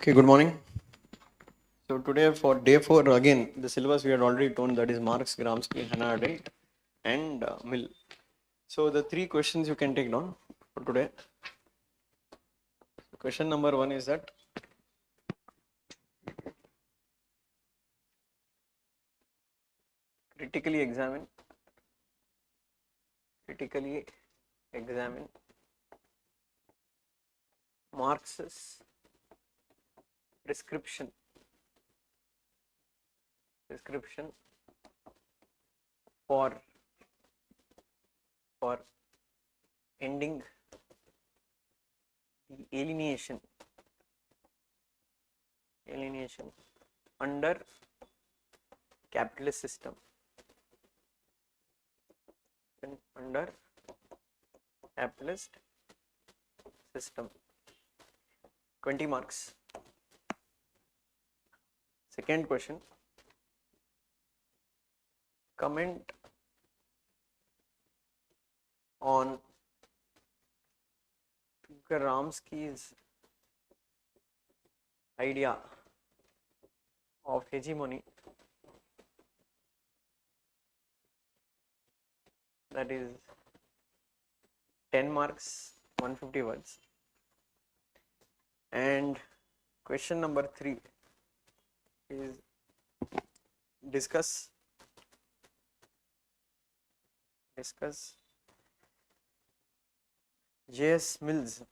Okay, good morning. So today for day 4 again, the syllabus we had already told, that is Marx, Gramsci, Hannah Arendt and Mill. So the 3 questions you can take down for today. Question number 1 is that critically examine Marx's description for ending the alienation under capitalist system. Under capitalist system. 20 marks. Second question. Comment on Gramsci's idea of hegemony, that is 10 marks, 150 words. And question number 3 is discuss J.S. Mill's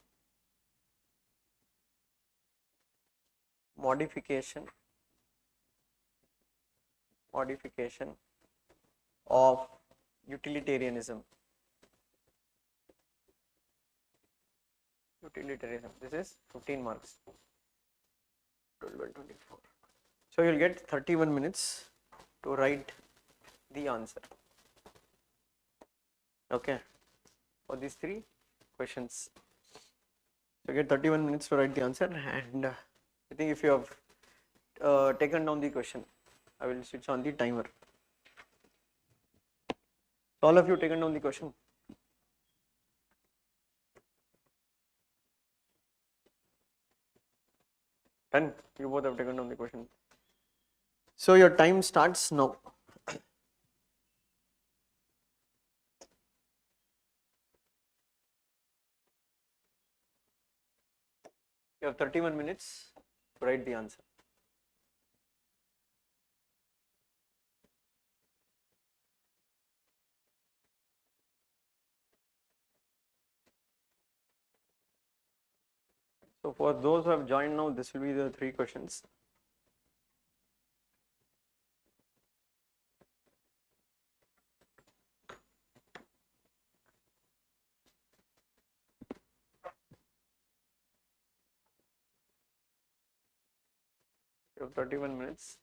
modification of utilitarianism. This is 15 marks. 12 and 24. So you'll get 31 minutes to write the answer. Okay, for these 3 questions. So you get 31 minutes to write the answer, and I think if you have taken down the question, I will switch on the timer. So all of you taken down the question. Done. You both have taken down the question. So your time starts now. You have 31 minutes to write the answer. So for those who have joined now, this will be the 3 questions. You have 31 minutes.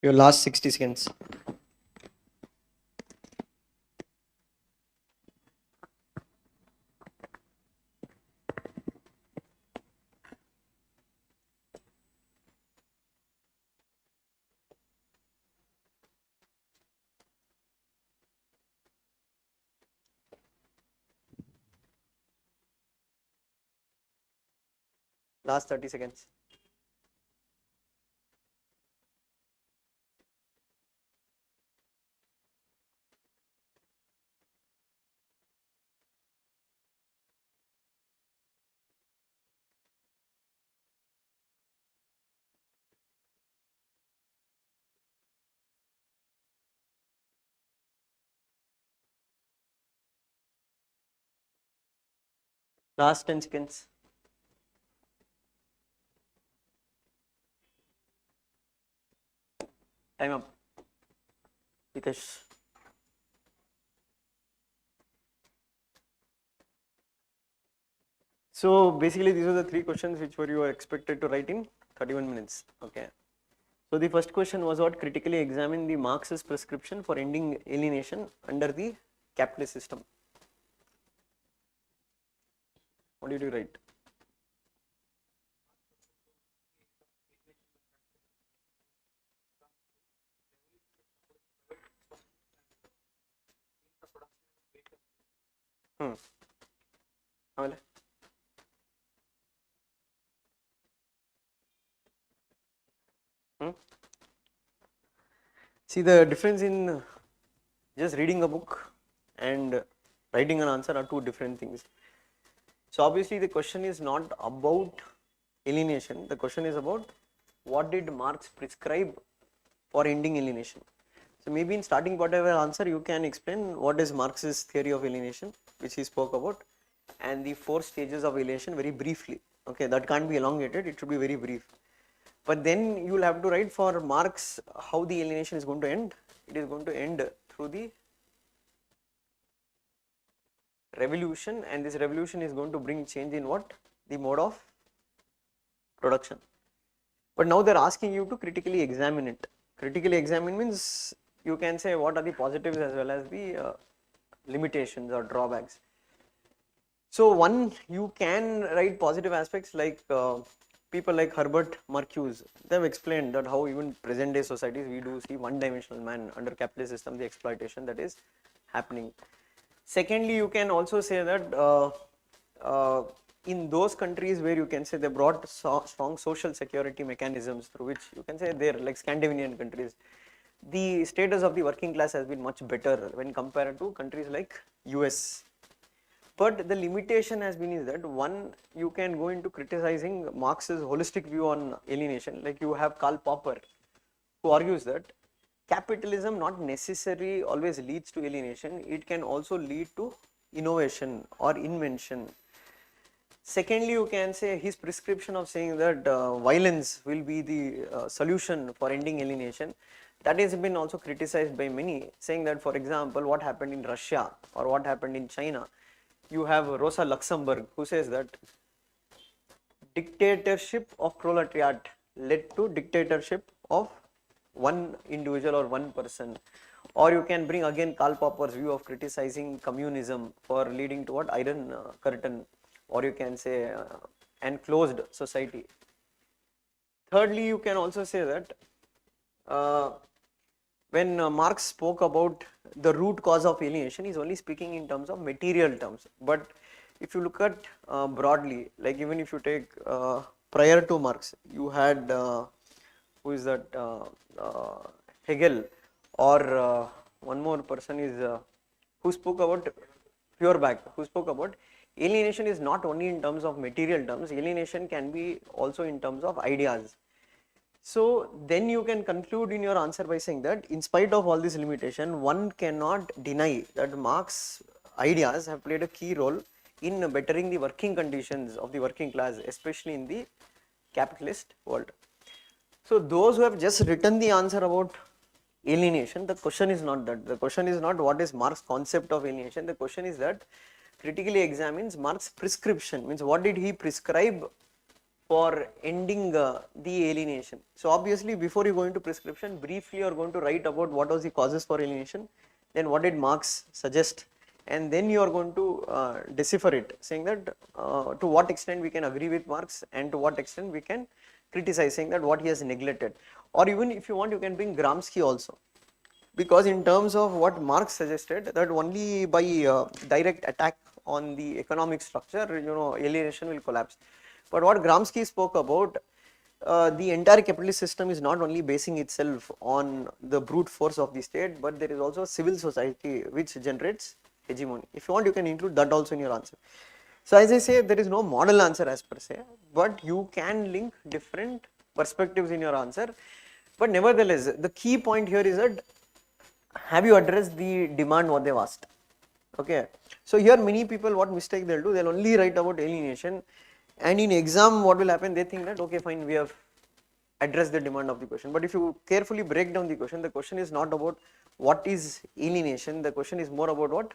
Your last 60 seconds. Last 30 seconds. Last 10 seconds. Time up. Hitesh. So basically these are the 3 questions which you were expected to write in 31 minutes. Okay. So the first question was what? Critically examine the Marxist prescription for ending alienation under the capitalist system. What did you write? ಆಮೇಲೆ See, the difference in just reading a book and writing an answer are 2 different things. So obviously the question is not about alienation, the question is about what did Marx prescribe for ending alienation. So maybe in starting whatever answer you can explain what is Marx's theory of alienation, which he spoke about, and the 4 stages of alienation very briefly. Okay, that can't be elongated, it should be very brief. But then you will have to write for Marx how the alienation is going to end. It is going to end through the revolution, and this revolution is going to bring change in what? The mode of production. But now they are asking you to critically examine it. Critically examine means you can say what are the positives as well as the limitations or drawbacks. So one, you can write positive aspects like people like Herbert Marcuse, they have explained that how even present day societies we do see one-dimensional man under capitalist system, the exploitation that is happening. Secondly, you can also say that in those countries where you can say they brought strong social security mechanisms through which you can say they're like Scandinavian countries, the status of the working class has been much better when compared to countries like US. But the limitation has been is that one, you can go into criticizing Marx's holistic view on alienation. Like you have Karl Popper, who argues that capitalism not necessarily always leads to alienation, it can also lead to innovation or invention. Secondly, you can say his prescription of saying that violence will be the solution for ending alienation, that has been also criticized by many, saying that for example what happened in Russia or what happened in China, you have Rosa Luxemburg who says that dictatorship of proletariat led to dictatorship of one individual or one person. Or you can bring again Karl Popper's view of criticizing communism for leading to what? Iron curtain, or you can say enclosed society. Thirdly, you can also say that when Marx spoke about the root cause of alienation, he is only speaking in terms of material terms. But if you look at broadly, like even if you take prior to Marx, you had who is that Hegel, or one more person is who spoke about Feuerbach, who spoke about alienation is not only in terms of material terms, alienation can be also in terms of ideas. So then you can conclude in your answer by saying that in spite of all this limitation, one cannot deny that Marx's ideas have played a key role in bettering the working conditions of the working class, especially in the capitalist world. So those who have just written the answer about alienation, the question is not that. The question is not what is Marx's concept of alienation. The question is that critically examines Marx's prescription, means what did he prescribe for ending the alienation. So obviously before you go into prescription, briefly you are going to write about what was the causes for alienation, then what did Marx suggest, and then you are going to decipher it, saying that to what extent we can agree with Marx and to what extent we can criticize, saying that what he has neglected. Or even if you want, you can bring Gramsci also, because in terms of what Marx suggested, that only by direct attack on the economic structure, alienation will collapse. But what Gramsci spoke about, the entire capitalist system is not only basing itself on the brute force of the state, but there is also a civil society which generates hegemony. If you want, you can include that also in your answer. So as I say, there is no model answer as per se, but you can link different perspectives in your answer. But nevertheless, the key point here is that have you addressed the demand what they've asked? Okay. So here many people, what mistake they'll do, they'll only write about alienation, and in exam what will happen, they think that okay fine, we have addressed the demand of the question. But if you carefully break down the question is not about what is alienation, the question is more about what?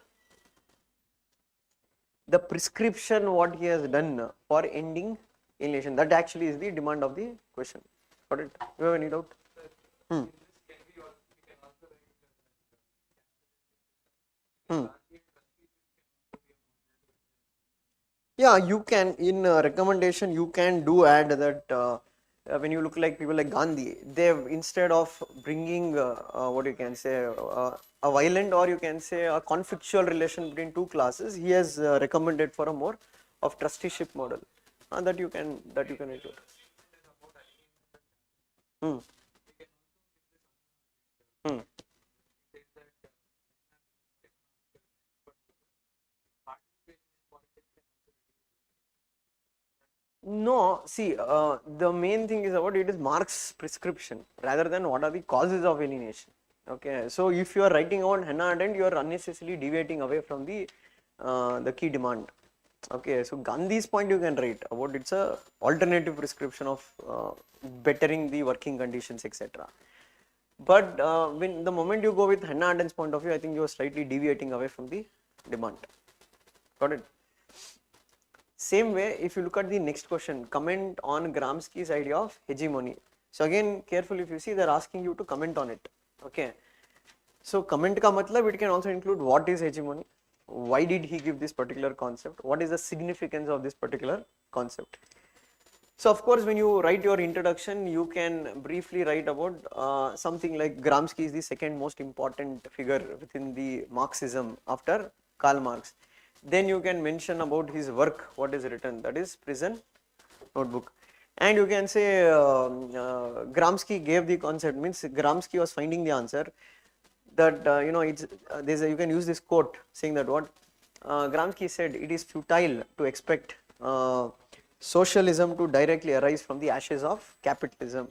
The prescription what he has done for ending alienation. That actually is the demand of the question. Got it? You have any doubt? Hmm. Hmm. Yeah, you can, in recommendation, you can do add that when you look like people like Gandhi, they've instead of bringing what you can say a violent, or you can say a conflictual relation between two classes, he has recommended for a more of trusteeship model that you can include. Hmm. Hmm. No, see, the main thing is about it is Marx's prescription rather than what are the causes of alienation. Okay, so if you are writing on Hannah Arendt, you are unnecessarily deviating away from the key demand. Okay, so Gandhi's point you can write about it's a alternative prescription of bettering the working conditions, etc. But when the moment you go with Hannah Arendt's point of view, I think you are slightly deviating away from the demand. Got it? Same way, if you look at the next question, comment on Gramsci's idea of hegemony. So again, careful, if you see, they're asking you to comment on it. Okay. So comment ka matlab, it can also include what is hegemony, why did he give this particular concept, what is the significance of this particular concept. So of course, when you write your introduction, you can briefly write about something like Gramsci is the second most important figure within the Marxism after Karl Marx. Then you can mention about his work, what is written, that is Prison Notebook. And you can say Gramsci gave the concept, means Gramsci was finding the answer, that you can use this quote saying that what Gramsci said, it is futile to expect socialism to directly arise from the ashes of capitalism.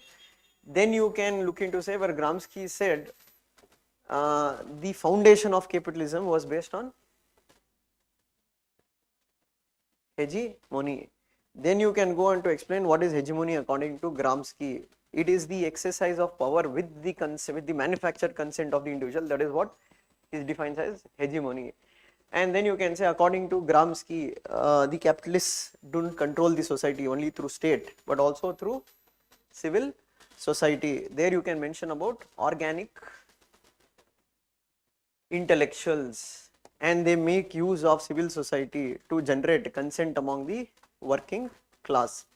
Then you can look into say where Gramsci said the foundation of capitalism was based on hegemony. Then you can go on to explain what is hegemony according to Gramsci. It is the exercise of power with the manufactured consent of the individual. That is what is defined as hegemony. And then you can say, according to Gramsci, the capitalists don't control the society only through state, but also through civil society. There you can mention about organic intellectuals, and they make use of civil society to generate consent among the working class.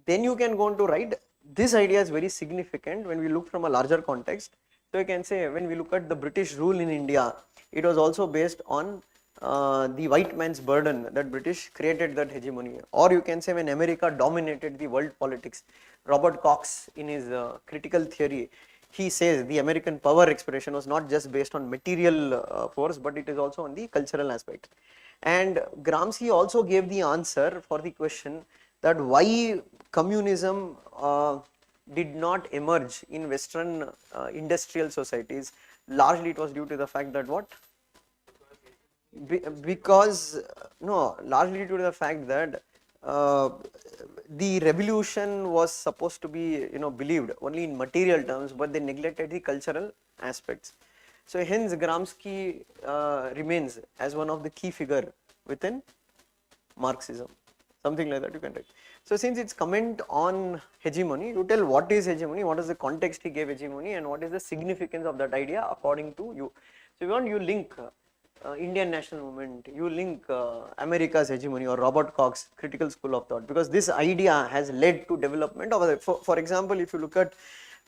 Then you can go on to write, this idea is very significant when we look from a larger context. So you can say when we look at the British rule in India, it was also based on the white man's burden, that British created that hegemony. Or you can say when America dominated the world politics, Robert Cox in his critical theory, he says the American power expression was not just based on material force, but it is also on the cultural aspect. And Gramsci also gave the answer for the question that why communism did not emerge in Western industrial societies. Largely it was due to the fact that what? Largely due to the fact that the revolution was supposed to be believed only in material terms, but they neglected the cultural aspects. So hence Gramsci remains as one of the key figure within Marxism. something like that you can write. So since it's comment on hegemony, you tell what is hegemony, what is the context he gave hegemony, and what is the significance of that idea according to you. So you link Indian national movement, you link America's hegemony or Robert Koch's critical school of thought, because this idea has led to development of, for example, if you look at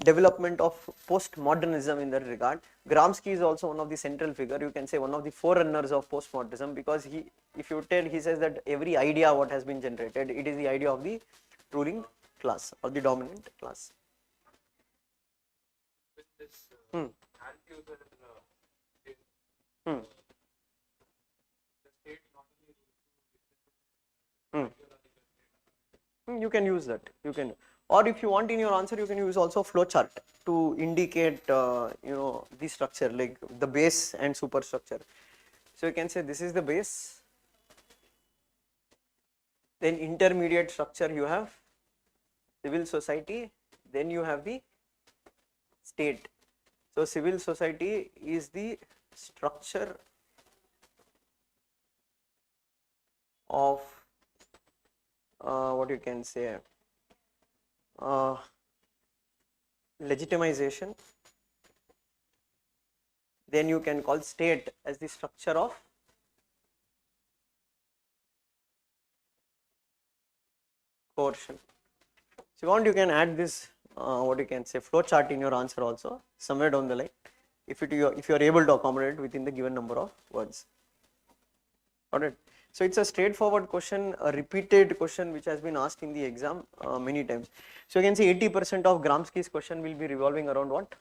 development of postmodernism in that regard, Gramsci is also one of the central figure, you can say one of the forerunners of postmodernism, because he, if you tell, he says that every idea what has been generated, it is the idea of the ruling class or the dominant class. With this Hmm. anti-user state, Hmm. the state not Hmm. only You can use that, you can, or if you want in your answer, you can use also flowchart to indicate the structure, like the base and superstructure. So you can say this is the base, then intermediate structure you have civil society, then you have the state. So civil society is the structure of what you can say legitimization, then you can call state as the structure of coercion. So if you want, you can add this what you can say flow chart in your answer also somewhere down the line, if you are able to accommodate within the given number of words. Alright. So it's a straightforward question, a repeated question which has been asked in the exam many times. So you can say 80% of Gramsci's question will be revolving around what?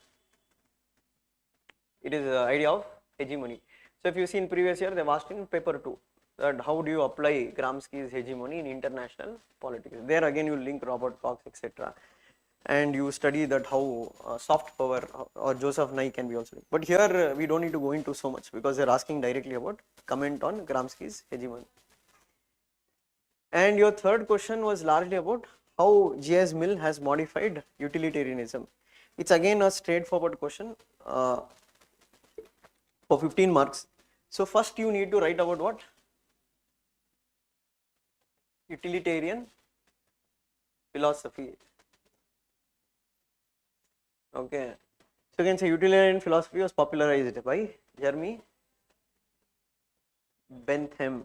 It is the idea of hegemony. So if you see in previous year, they have asked in paper 2 that how do you apply Gramsci's hegemony in international politics. There again you link Robert Koch, etc. And you study that how soft power or Joseph Nye can be also. But here we don't need to go into so much, because they're asking directly about comment on Gramsci's hegemony. And your third question was largely about how J.S. Mill has modified utilitarianism. It's again a straightforward question for 15 marks. So first you need to write about what? Utilitarian philosophy. Okay. So you can say utilitarian philosophy was popularized by Jeremy Bentham.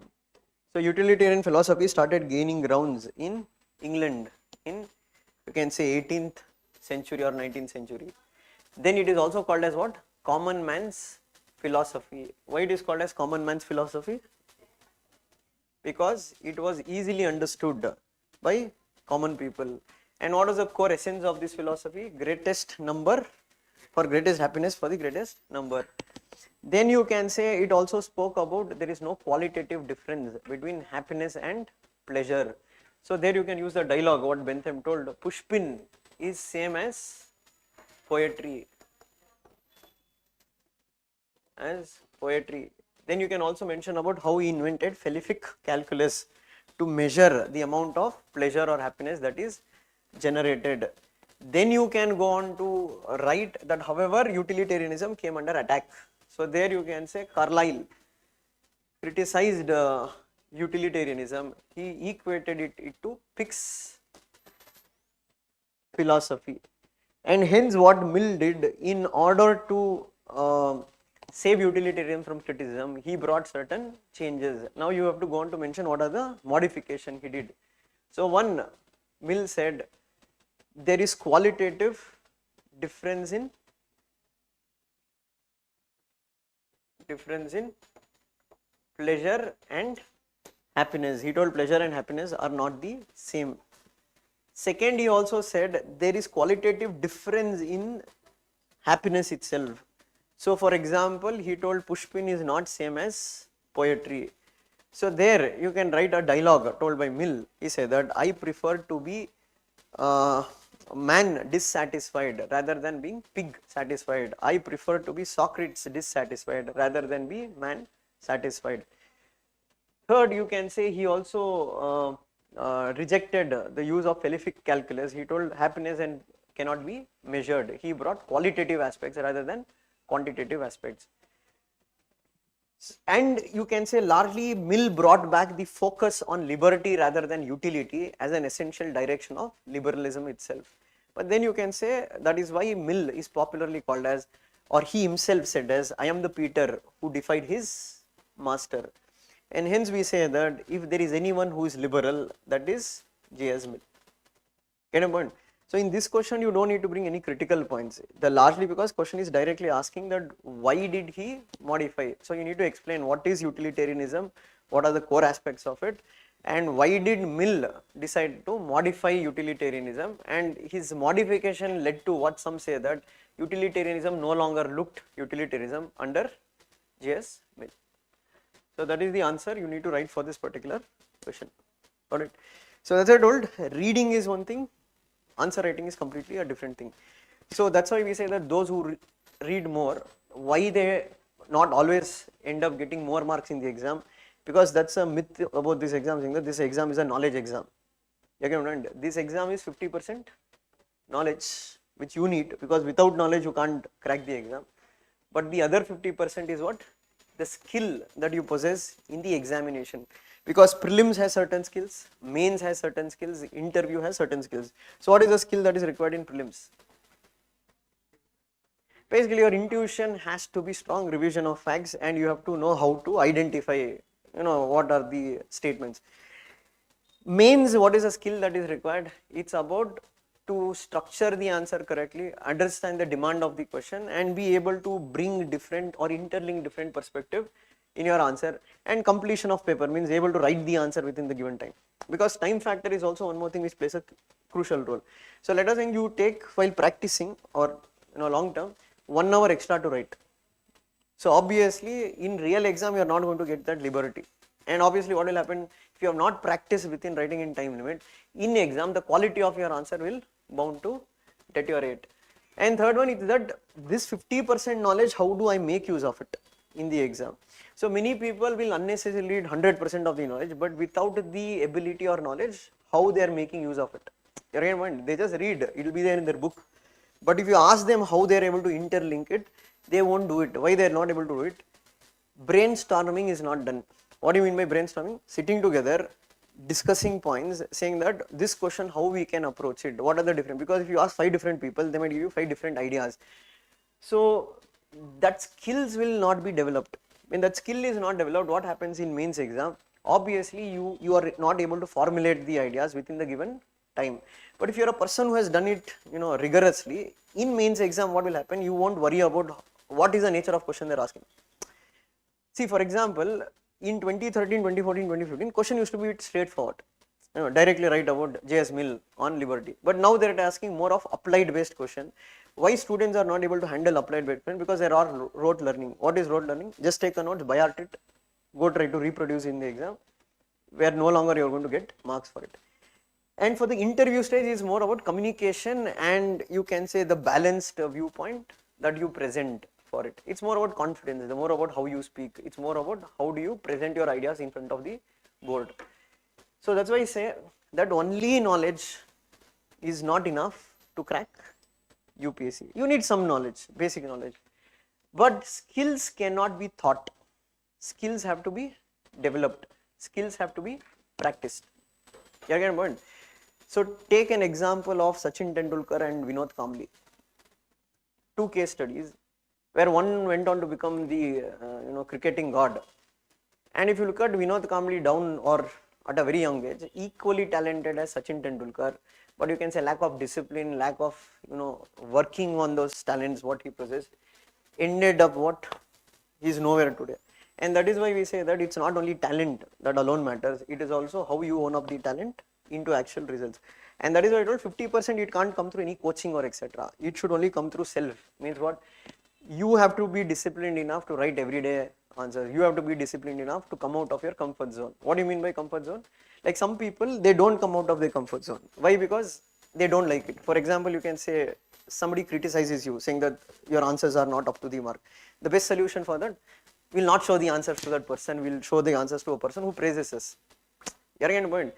So utilitarian philosophy started gaining grounds in England in, you can say, 18th century or 19th century. Then it is also called as what? Common man's philosophy. Why it is called as common man's philosophy? Because it was easily understood by common people. And what was the core essence of this philosophy? Greatest number for greatest happiness for the greatest number. Then you can say it also spoke about there is no qualitative difference between happiness and pleasure. So there you can use the dialogue what Bentham told, Pushpin is same as poetry. Then you can also mention about how he invented Felific calculus to measure the amount of pleasure or happiness that is generated. Then you can go on to write that however utilitarianism came under attack. So there you can say Carlyle criticized utilitarianism. He equated it to Pick's philosophy, and hence what Mill did in order to save utilitarianism from criticism, he brought certain changes. Now you have to go on to mention what are the modification he did. So one, Mill said there is qualitative difference in pleasure and happiness. He told pleasure and happiness are not the same. Second, he also said there is qualitative difference in happiness itself. So for example, he told Pushpin is not same as poetry. So there you can write a dialogue told by Mill. He said that I prefer to be man dissatisfied rather than being pig satisfied. I prefer to be Socrates dissatisfied rather than be man satisfied. Third, you can say he also rejected the use of Felific calculus. He told happiness and cannot be measured. He brought qualitative aspects rather than quantitative aspects. And you can say largely Mill brought back the focus on liberty rather than utility as an essential direction of liberalism itself. But then you can say that is why Mill is popularly called as, or he himself said as, I am the Peter who defied his master. And hence we say that if there is anyone who is liberal, that is J.S. Mill. Get a point? So in this question, you don't need to bring any critical points. The largely because question is directly asking that why did he modify? So you need to explain what is utilitarianism, what are the core aspects of it, and why did Mill decide to modify utilitarianism, and his modification led to what some say that utilitarianism no longer looked utilitarianism under J.S. Mill. So that is the answer you need to write for this particular question. Got it? So as I told, reading is one thing, answer writing is completely a different thing. So that's why we say that those who read more, why they not always end up getting more marks in the exam, because that's a myth about this exam, saying that this exam is a knowledge exam. This exam is 50% knowledge which you need, because without knowledge you can't crack the exam. But the other 50% is what? The skill that you possess in the examination. Because prelims has certain skills, mains has certain skills, interview has certain skills. So what is the skill that is required in prelims? Basically your intuition has to be strong, revision of facts, and you have to know how to identify, what are the statements. Mains, what is a skill that is required? It's about to structure the answer correctly, understand the demand of the question, and be able to bring different or interlink different perspective in your answer. And completion of paper means able to write the answer within the given time, because time factor is also one more thing which plays a crucial role. So let us say you take, while practicing or long term, 1 hour extra to write. So obviously in real exam you are not going to get that liberty, and obviously what will happen if you have not practiced within writing in time limit, in exam the quality of your answer will bound to deteriorate. And third one is that this 50% knowledge, how do I make use of it in the exam? So many people will unnecessarily read 100% of the knowledge, but without the ability or knowledge, how they are making use of it. They just read, it will be there in their book. But if you ask them how they are able to interlink it, they won't do it. Why they are not able to do it? Brainstorming is not done. What do you mean by brainstorming? Sitting together, discussing points, saying that this question, how we can approach it, what are the different, because if you ask 5 different people, they might give you 5 different ideas. So that skills will not be developed. When that skill is not developed, what happens in mains exam? Obviously you are not able to formulate the ideas within the given time. But if you are a person who has done it rigorously, in mains exam what will happen? You won't worry about what is the nature of question they are asking. See, for example, in 2013, 2014, 2015, question used to be straightforward. Directly write about J.S. Mill on liberty. But now they are asking more of applied based question. Why students are not able to handle applied based question? Because there are rote learning. What is rote learning? Just take a note, by heart it, go try to reproduce in the exam, where no longer you are going to get marks for it. And for the interview stage is more about communication, and you can say the balanced viewpoint that you present for it. It's more about confidence, it's more about how you speak, it's more about how do you present your ideas in front of the board. So that's why I say that only knowledge is not enough to crack UPSC. You need some knowledge, basic knowledge, but skills cannot be taught. Skills have to be developed, skills have to be practiced. You are getting the point? So take an example of Sachin Tendulkar and Vinod Kamble. 2 case studies where one went on to become the cricketing god. And if you look at Vinod Kamble down or at a very young age, equally talented as Sachin Tendulkar, but you can say lack of discipline, lack of working on those talents what he possessed, ended up what he is nowhere today. And that is why we say that it's not only talent that alone matters, it is also how you own up the talent into actual results. And that is why I told 50% it can't come through any coaching or etc. It should only come through self. Means what? You have to be disciplined enough to write everyday answers. You have to be disciplined enough to come out of your comfort zone. What do you mean by comfort zone? Like some people, they don't come out of their comfort zone. Why? Because they don't like it. For example, you can say somebody criticizes you saying that your answers are not up to the mark. The best solution for that, we'll not show the answers to that person, we'll show the answers to a person who praises us. You are getting the point?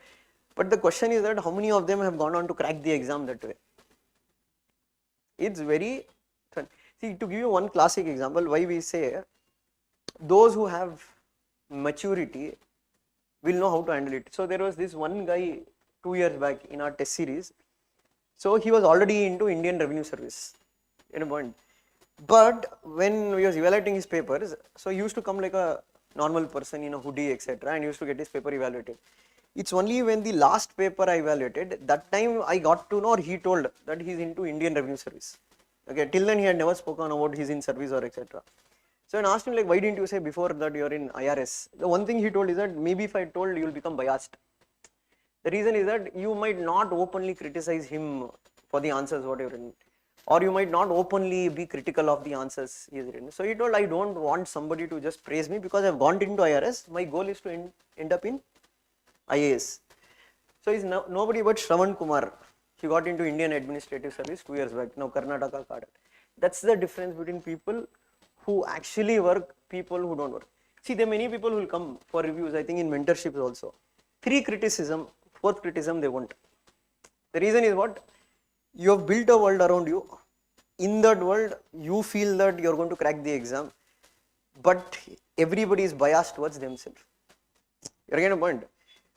But the question is that how many of them have gone on to crack the exam that way? It's very, see, to give you one classic example, why we say those who have maturity will know how to handle it. So there was this one guy 2 years back in our test series. So he was already into Indian Revenue Service in a point. But when we was evaluating his papers, so he used to come like a normal person in a hoodie, etc., and used to get his paper evaluated. It's only when the last paper I evaluated, that time I got to know, or he told that he's into Indian Revenue Service. Okay, till then he had never spoken about he's in service or etc. So I asked him like, why didn't you say before that you're in IRS? The one thing he told is that maybe if I told, you'll become biased. The reason is that you might not openly criticize him for the answers what you've written, or you might not openly be critical of the answers he has written. So he told, I don't want somebody to just praise me because I've gone into IRS. My goal is to end up in IAS. So he's nobody but Shravan Kumar. He got into Indian Administrative Service 2 years back. Now Karnataka cadre. That's the difference between people who actually work, people who don't work. See, there are many people who will come for reviews, I think in mentorships also. 3 criticism, 4th criticism they won't. The reason is what? You have built a world around you. In that world, you feel that you're going to crack the exam, but everybody is biased towards themselves. You're getting a point?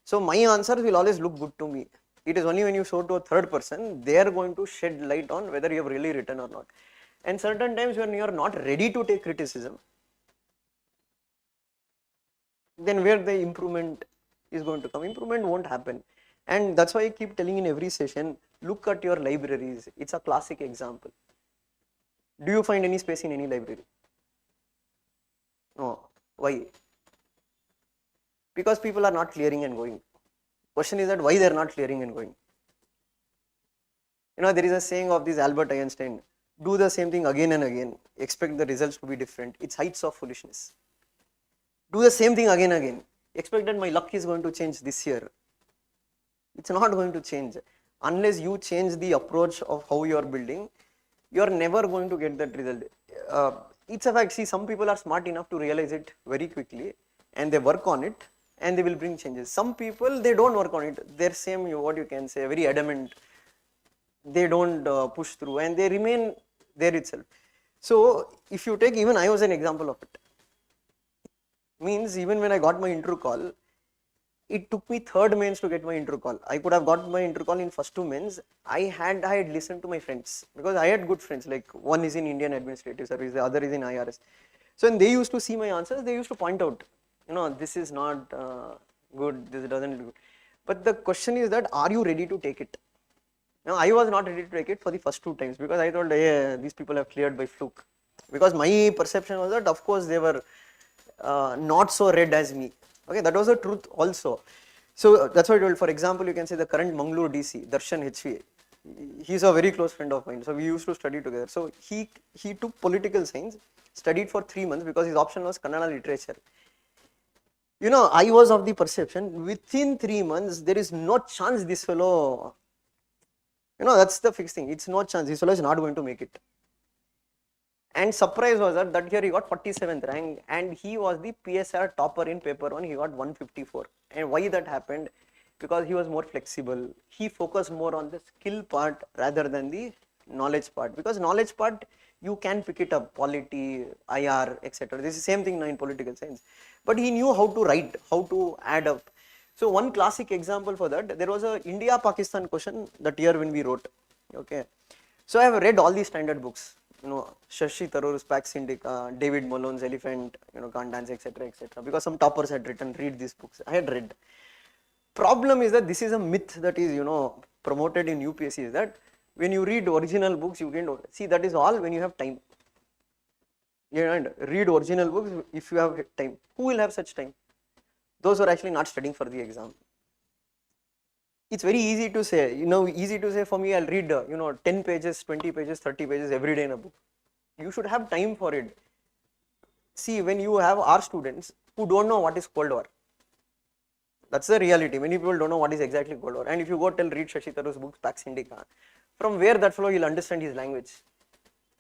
So my answers will always look good to me. It is only when you show to a third person, they are going to shed light on whether you have really written or not. And certain times when you are not ready to take criticism, then where the improvement is going to come? Improvement won't happen. And that's why I keep telling in every session, look at your libraries. It's a classic example. Do you find any space in any library? No. Why? Because people are not clearing and going. Question is that why they are not clearing and going? You know, there is a saying of this Albert Einstein, do the same thing again and again, expect the results to be different. It's heights of foolishness. Do the same thing again and again, expect that my luck is going to change this year. It's not going to change. Unless you change the approach of how you are building, you are never going to get that result. It's a fact. See, some people are smart enough to realize it very quickly and they work on it and they will bring changes. Some people, they don't work on it. They're same, what you can say, very adamant. They don't push through and they remain there itself. So if you take, even I was an example of it. Means even when I got my intro call, it took me 3rd mains to get my intro call. I could have got my intro call in first 2 mains. I had listened to my friends because I had good friends, like one is in Indian Administrative Service, the other is in IRS. So when they used to see my answers, they used to point out, you know, this is not good, this doesn't look good. But the question is that, are you ready to take it? Now, I was not ready to take it for the first 2 times because I thought, hey, these people have cleared by fluke. Because my perception was that, of course, they were not so red as me. Okay, that was the truth also. So that's why I told, for example, you can say the current Mangalore DC, Darshan HV, he's a very close friend of mine. So we used to study together. So he took political science, studied for 3 months because his option was Kannada literature. You know, I was of the perception, within 3 months, there is no chance this fellow, you know, that's the fixed thing. It's no chance. This fellow is not going to make it. And surprise was that year he got 47th rank and he was the PSIR topper in paper 1, he got 154. And why that happened? Because he was more flexible. He focused more on the skill part rather than the knowledge part. Because knowledge part, you can pick it up, polity, IR, etc. This is the same thing now in political science. But he knew how to write, how to add up. So one classic example for that, there was a India-Pakistan question that year when we wrote. Okay. So I have read all these standard books. You know, Shashi Tharoor's Pax Indica, David Malone's Elephant, you know, Can't Dance, etc., etc. Because some toppers had written, read these books. I had read. Problem is that this is a myth that is, you know, promoted in UPSC, is that when you read original books, you can see, that is all when you have time. You know, read original books if you have time. Who will have such time? Those who are actually not studying for the exam. It's very easy to say, you know, easy to say for me, I'll read, you know, 10 pages, 20 pages, 30 pages every day in a book. You should have time for it. See, when you have our students who don't know what is Cold War, that's the reality. Many people don't know what is exactly Cold War. And if you go read Shashi Tharoor's books, Pax Indica, from where that fellow will understand his language.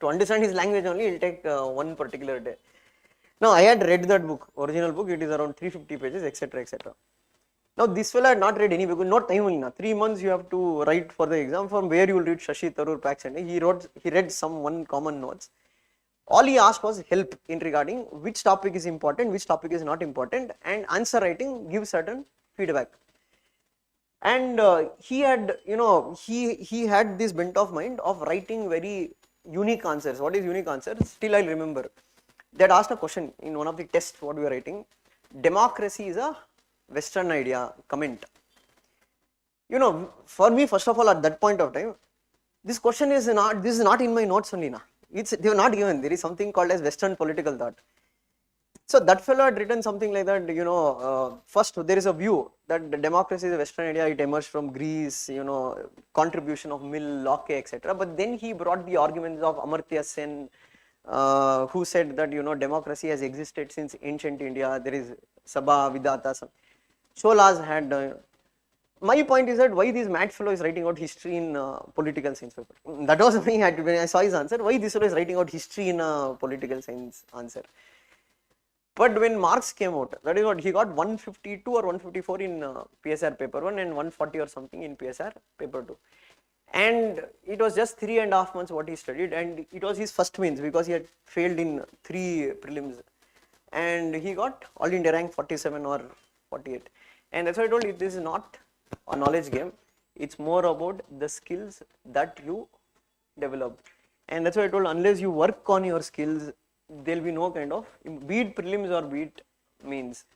To understand his language only, it'll take one particular day. Now, I had read that book, original book, it is around 350 pages, etc., etc. Now, this fellow had not read any book, not time only now. 3 months you have to write for the exam, from where you will read Shashi Tharoor, Pax Indica. He read some one common notes. All he asked was help in regarding which topic is important, which topic is not important, and answer writing gives certain feedback. And he had, he had this bent of mind of writing very unique answers. What is unique answers? Still I'll remember. They had asked a question in one of the tests what we were writing. Democracy is a Western idea, comment. For me, first of all, at that point of time, this question is not, this is not in my notes only. They were not given. There is something called as Western political thought. So that fellow had written something like that, first there is a view that the democracy is a Western idea, it emerged from Greece, contribution of Mill, Locke, etc. But then he brought the arguments of Amartya Sen, who said that, democracy has existed since ancient India, there is Sabha, Vidata, Cholas had, my point is that why this mad fellow is writing out history in political science paper. That was me when I saw his answer, why this fellow is writing out history in political science answer. But when Marx came out, that is what he got 152 or 154 in PSIR paper 1 and 140 or something in PSIR paper 2. And it was just 3.5 months what he studied, and it was his first means because he had failed in 3 prelims. And he got all India rank 47 or 48. And that's why I told you, this is not a knowledge game. It's more about the skills that you develop. And that's why I told, unless you work on your skills, there will be no kind of, be it prelims or be it means.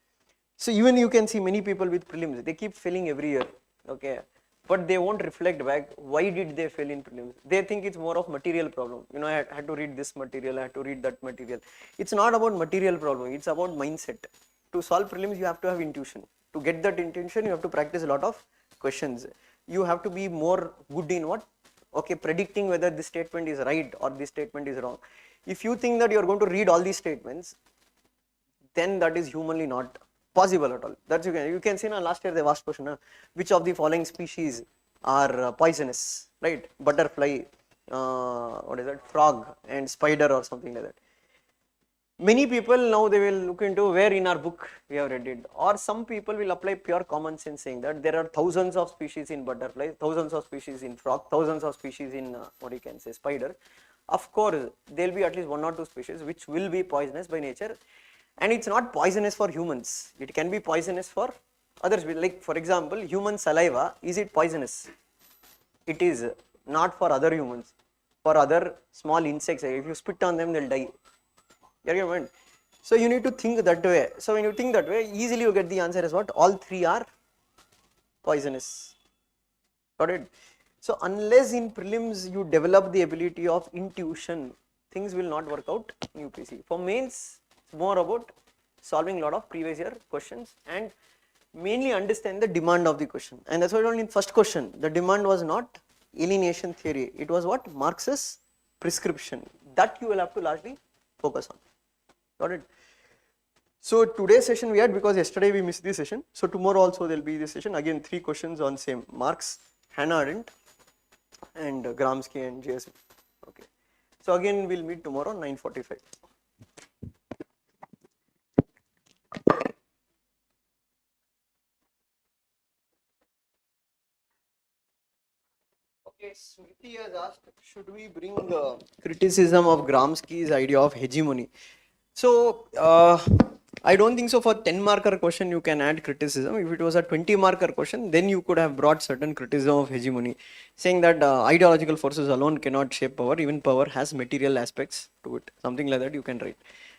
So even you can see many people with prelims, they keep failing every year, okay, but they won't reflect back why did they fail in prelims. They think it's more of material problem. I had to read this material, I had to read that material. It's not about material problem, it's about mindset. To solve prelims, you have to have intuition. To get that intuition, you have to practice a lot of questions. You have to be more good in what? Okay, predicting whether this statement is right or this statement is wrong. If you think that you are going to read all these statements, then that is humanly not possible at all. That's you can see last year they asked question, which of the following species are poisonous, right? Butterfly, what is that? Frog and spider or something like that. Many people now they will look into where in our book we have read it, or some people will apply pure common sense saying that there are thousands of species in butterfly, thousands of species in frog, thousands of species in what you can say spider. Of course, there will be at least 1 or 2 species which will be poisonous by nature, and it's not poisonous for humans. It can be poisonous for others. Like for example, human saliva, is it poisonous? It is not for other humans. For other small insects, if you spit on them, they'll die. So you need to think that way. So when you think that way, easily you get the answer as what? All 3 are poisonous. Got it? So unless in prelims you develop the ability of intuition, things will not work out in UPSC. For mains, it's more about solving a lot of previous year questions and mainly understand the demand of the question. And that's why only in first question, the demand was not alienation theory. It was what? Marxist prescription. That you will have to largely focus on. Got it? So today's session we had, because yesterday we missed this session. So tomorrow also there will be this session. Again 3 questions on same. Marx, Hannah Arendt, and Gramsci and JS. Okay. So again we'll meet tomorrow 9:45. Okay, Smriti has asked, should we bring criticism of Gramsci's idea of hegemony? So I don't think so. For 10 marker question you can add criticism. If it was a 20 marker question, then you could have brought certain criticism of hegemony, saying that ideological forces alone cannot shape power, even power has material aspects to it, something like that you can write.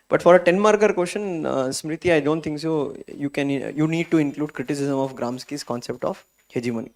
But for a 10 marker question, Smriti, I don't think so. You need to include criticism of Gramsci's concept of hegemony.